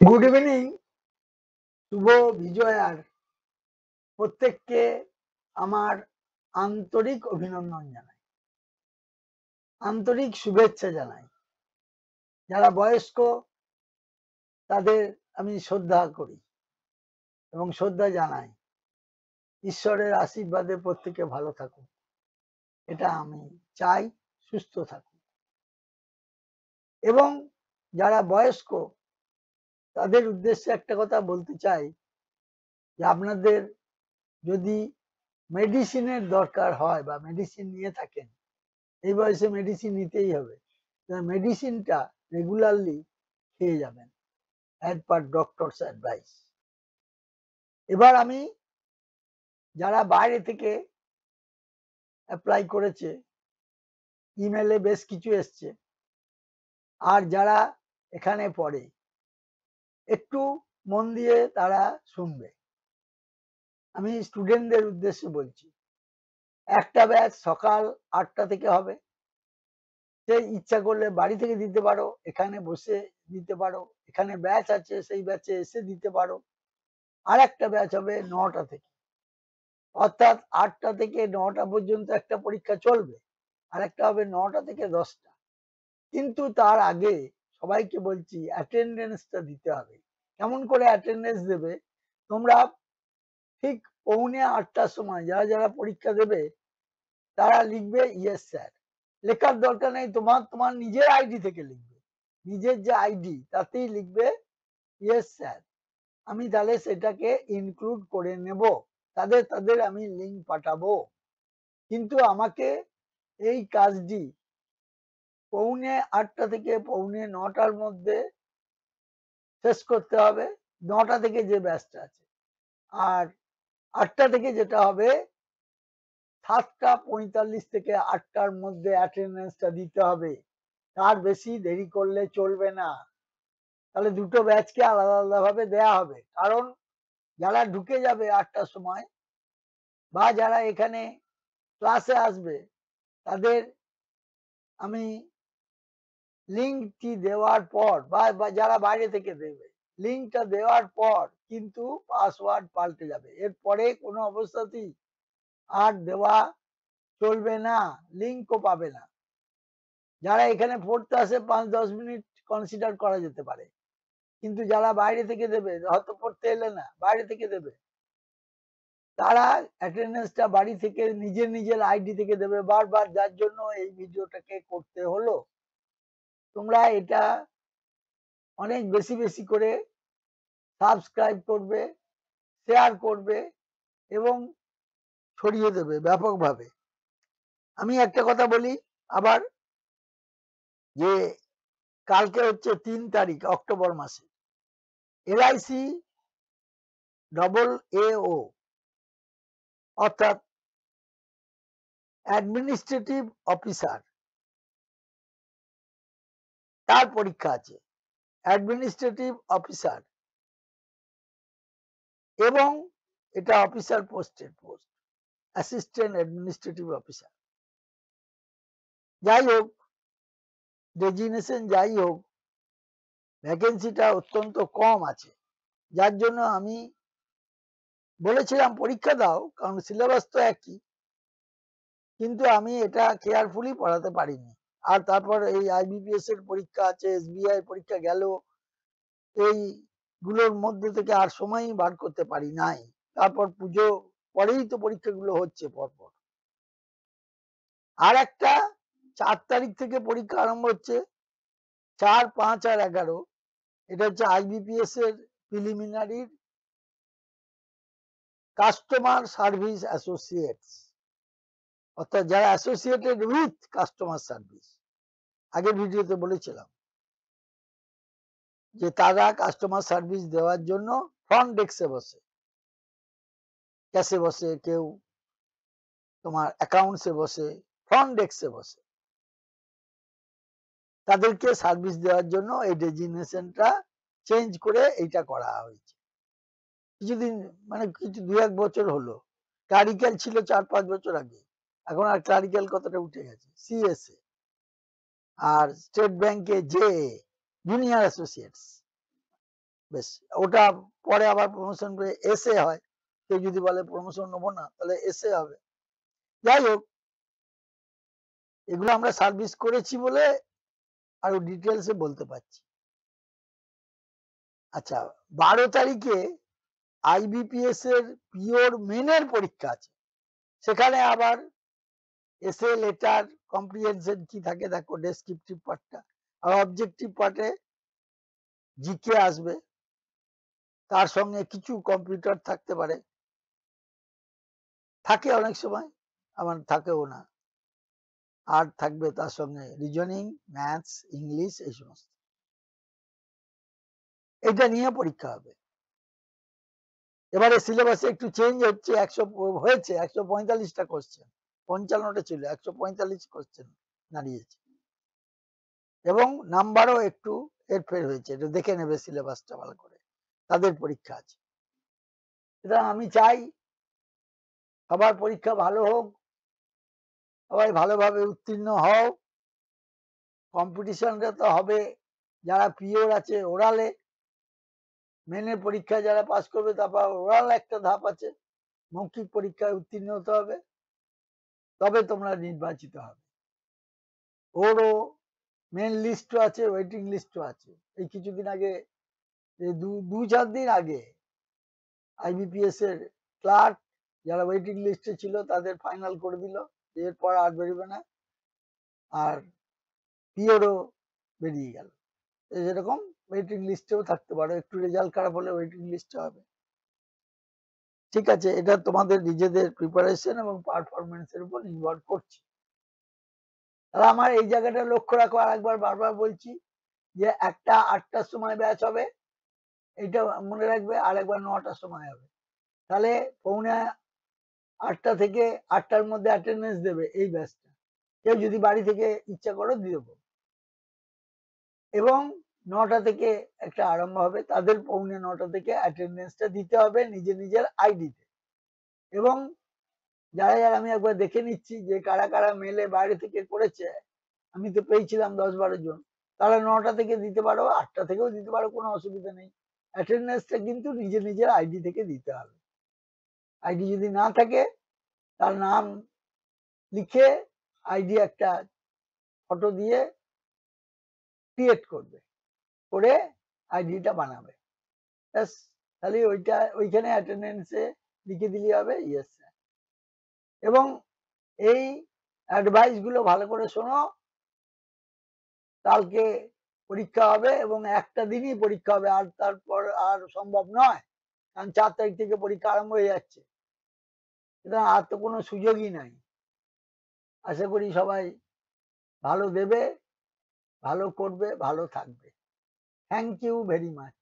Good evening. শুভ বিজয়ার প্রত্যেককে আমার আন্তরিক অভিনন্দন জানাই, আন্তরিক শুভেচ্ছা জানাই। যারা বয়স্ক তাদের আমি শ্রদ্ধা করি এবং শ্রদ্ধা জানাই। ঈশ্বরের আশীর্বাদে প্রত্যেকে ভালো থাকুক, এটা আমি চাই, সুস্থ থাকুক। এবং যারা বয়স্ক তাদের উদ্দেশ্যে একটা কথা বলতে চাই যে আপনাদের যদি মেডিসিনের দরকার হয় বা মেডিসিন নিয়ে থাকেন, এই বয়সে মেডিসিন নিতেই হবে। মেডিসিনটা রেগুলারলি খেয়ে যাবেন অ্যাজ পার ডক্টরস অ্যাডভাইস। এবার আমি যারা বাইরে থেকে অ্যাপ্লাই করেছে, ইমেলে বেশ কিছু এসছে, আর যারা এখানে পড়ে একটু মন দিয়ে তারা শুনবে। আমি স্টুডেন্টদের উদ্দেশ্যে বলছি, একটা ব্যাচ সকাল 8টা থেকে হবে। সে ইচ্ছা করলে বাড়ি থেকে দিতে পারো, এখানে বসে দিতে পারো, এখানে ব্যাচ আছে সেই ব্যাচে এসে দিতে পারো। আর একটা ব্যাচ হবে 9টা থেকে, অর্থাৎ 8টা থেকে 9টা পর্যন্ত একটা পরীক্ষা চলবে, আর একটা হবে 9টা থেকে 10টা। কিন্তু তার আগে সবাইকে বলছি অ্যাটেন্ডেন্সটা দিতে হবে। কেমন করে অ্যাটেন্ডেন্স দেবে? তোমরা ঠিক 7:45টার সময় যারা যারা পরীক্ষা দেবে তারা লিখবে ইয়েস স্যার। লেখার দরকার নেই, তোমার তোমার নিজের আইডি থেকে লিখবে, নিজের যে আইডি তাতেই লিখবে ইয়েস স্যার। আমি তাহলে সেটাকে ইনক্লুড করে নেব, তাদের তাদের আমি লিঙ্ক পাঠাবো। কিন্তু আমাকে এই কাজটি 7:45 থেকে 8:45টার মধ্যে শেষ করতে হবে, 9টা থেকে যে ব্যাচটা আছে। আর 8টা থেকে যেটা হবে 7:45 থেকে 8টার মধ্যে অ্যাটেন্ডেন্সটা দিতে হবে, তার বেশি দেরি করলে চলবে না। তাহলে দুটো ব্যাচকে আলাদা আলাদা ভাবে দেয়া হবে, কারণ যারা ঢুকে যাবে 8টার সময় বা যারা এখানে ক্লাসে আসবে তাদের আমি লিঙ্কটি দেওয়ার পর বা যারা বাইরে থেকে দেবে লিঙ্কটা দেওয়ার পর কিন্তু পাসওয়ার্ড পাল্টে যাবে, এরপরে কোনো অবস্থাতেই আর দেওয়া চলবে না, লিঙ্কও পাবে না। যারা এখানে পড়তে আসে 5-10 মিনিট কনসিডার করা যেতে পারে, কিন্তু যারা বাইরে থেকে দেবে, হয়তো পড়তে এলে না, বাইরে থেকে দেবে, তারা অ্যাটেন্ডেন্সটা বাড়ি থেকে নিজের নিজের আইডি থেকে দেবে বারবার, যার জন্য এই ভিডিওটাকে করতে হলো। তোমরা এটা অনেক বেশি বেশি করে সাবস্ক্রাইব করবে, শেয়ার করবে এবং ছড়িয়ে দেবে ব্যাপকভাবে। আমি একটা কথা বলি আবার, যে কালকে হচ্ছে 3 তারিখ অক্টোবর মাসে, LIC AAO অর্থাৎ অ্যাডমিনিস্ট্রেটিভ অফিসার, তার পরীক্ষা আছে। অ্যাডমিনিস্ট্রেটিভ অফিসার, এবং এটা অফিসার পোস্টের পোস্ট, অ্যাসিস্ট্যান্ট অ্যাডমিনিস্ট্রেটিভ অফিসার। যাই হোক, ডেজিগনেশন যাই হোক, ভ্যাকেন্সিটা অত্যন্ত কম আছে, যার জন্য আমি বলেছিলাম পরীক্ষা দাও, কারণ সিলেবাস তো একই, কিন্তু আমি এটা কেয়ারফুলি পড়াতে পারিনি। আর তারপর এই IBPS এর পরীক্ষা আছে, SBI পরীক্ষা গেল, এইগুলোর মধ্যে থেকে আর সময়ই বার করতে পারি নাই। তারপর পুজো পরেই তো পরীক্ষাগুলো হচ্ছে পরপর। আর একটা 4 তারিখ থেকে পরীক্ষা আরম্ভ হচ্ছে, 4, 5 আর 11। এটা হচ্ছে IBPS এর প্রিলিমিনারি কাস্টমার সার্ভিস অ্যাসোসিয়েটস, অর্থাৎ যারা অ্যাসোসিয়েটেড উইথ কাস্টমার সার্ভিস। আগের ভিডিওতে বলেছিলাম যে তারা কাস্টমার সার্ভিস দেওয়ার জন্য ফ্রন্ট ডেস্কে বসে, ক্যাশে বসে, কেউ তোমার অ্যাকাউন্টসে বসে, ফ্রন্ট ডেস্কে বসে, তাদেরকে সার্ভিস দেওয়ার জন্য এই ডেজিগনেশনটা চেঞ্জ করে এইটা করা হয়েছে। কিছুদিন মানে কিছু 2-1 বছর হলো। ক্লারিক্যাল ছিল 4-5 বছর আগে, এখন আর ক্লারিক্যাল কতটা উঠে গেছে, CSA। আর স্টেট ব্যাংকে JA, জুনিয়র অ্যাসোসিয়েটস। বেশ, ওটা পরে আবার প্রমোশন পেয়ে এসে হয়। কেউ যদি বলে প্রমোশন নেবো না তাহলে এসে হবে। যাই হোক, এগুলো আমরা সার্ভিস করেছি বলে আরো ডিটেলস এ বলতে পারছি। আচ্ছা, 12 তারিখে আইবিপিএস এর পিওর মেনের পরীক্ষা আছে। সেখানে আবার এসে লেটার কম্প্রিহেনশন কি থাকে দেখো, ডেসক্রিপটিভ পার্টটা আর অবজেক্টিভ পার্টে জিকে আসবে, তার সঙ্গে কিছু কম্পিউটার থাকতে পারে, থাকে অনেক সময়, আবার থাকেও না। আর থাকবে তার সঙ্গে রিজনিং, ম্যাথস, ইংলিশ, এই সমস্ত। এটা নিয়ে পরীক্ষা হবে। এবারে সিলেবাসে একটু চেঞ্জ হচ্ছে, 145টা কোশ্চেন, 55টা ছিল, 145 কোশ্চেন দাঁড়িয়েছে, এবং নাম্বারও একটু হেরফের হয়েছে। এটা দেখে নেবে সিলেবাসটা ভালো করে, তাদের পরীক্ষা আছে। এটা আমি চাই সবার পরীক্ষা ভালো হোক, সবাই ভালোভাবে উত্তীর্ণ হও। কম্পিটিশনটা তো হবে, যারা পিওর আছে ওরালে, মেনের পরীক্ষা যারা পাস করবে তারপর ওরাল একটা ধাপ আছে, মৌখিক পরীক্ষায় উত্তীর্ণ হতে হবে, তবে তোমরা নির্বাচিত হবে। ওরও মেন লিস্টও আছে, ওয়েটিং লিস্টও আছে। এই কিছুদিন আগে, দু চার দিন আগে আইবিপিএস এর ক্লার্ক যারা ওয়েটিং লিস্টে ছিল তাদের ফাইনাল করে দিল, এরপর আর বেরোবে না, আর পিওরও বেরিয়ে গেল। যেরকম ওয়েটিং লিস্টেও থাকতে পারো, একটু রেজাল্ট খারাপ হলে ওয়েটিং লিস্টে হবে। ঠিক আছে, এটা তোমাদের নিজেদের প্রিপারেশন এবং পারফরমেন্সের উপর নির্ভর করছে। তাহলে আমার এই জায়গাটা লক্ষ্য রাখো, আর একবার বারবার বলছি যে একটা 8টার সময় ব্যাচ হবে, এটা মনে রাখবে, আর একবার 9টার সময় হবে। তাহলে 7:45 থেকে 8টার মধ্যে অ্যাটেন্ডেন্স দেবে এই ব্যাচটা। কেউ যদি বাড়ি থেকে ইচ্ছা করো দিয়ে দেবো। এবং 9টা থেকে একটা আরম্ভ হবে, তাদের 8:45 থেকে অ্যাটেন্ডেন্সটা দিতে হবে নিজের নিজের আইডিতে। এবং যারা যারা, আমি একবার দেখে নিচ্ছি যে কারা কারা মেলে বাইরে থেকে করেছে, আমি তো পেয়েছিলাম 10-12 জন। তারা 9টা থেকে দিতে পারো, 8টা থেকেও দিতে পারো, কোনো অসুবিধা নেই। অ্যাটেন্ডেন্সটা কিন্তু নিজের নিজের আইডি থেকে দিতে হবে। আইডি যদি না থাকে, তার নাম লিখে আইডি একটা ফটো দিয়ে ক্রিয়েট করবে, করে আইডিটা বানাবে, ব্যাস। তাহলে ওইখানে অ্যাটেন্ডেন্সে লিখে দিলে হবে ইয়েস স্যার। এবং এই অ্যাডভাইস গুলো ভালো করে শোনো। কালকে পরীক্ষা হবে এবং একটা দিনই পরীক্ষা হবে, আর তারপর আর সম্ভব নয়, কারণ 4 তারিখ থেকে পরীক্ষা আরম্ভ হয়ে যাচ্ছে। সুতরাং আর তো কোনো সুযোগই নাই। আশা করি সবাই ভালো দেবে, ভালো করবে, ভালো থাকবে। Thank you very much.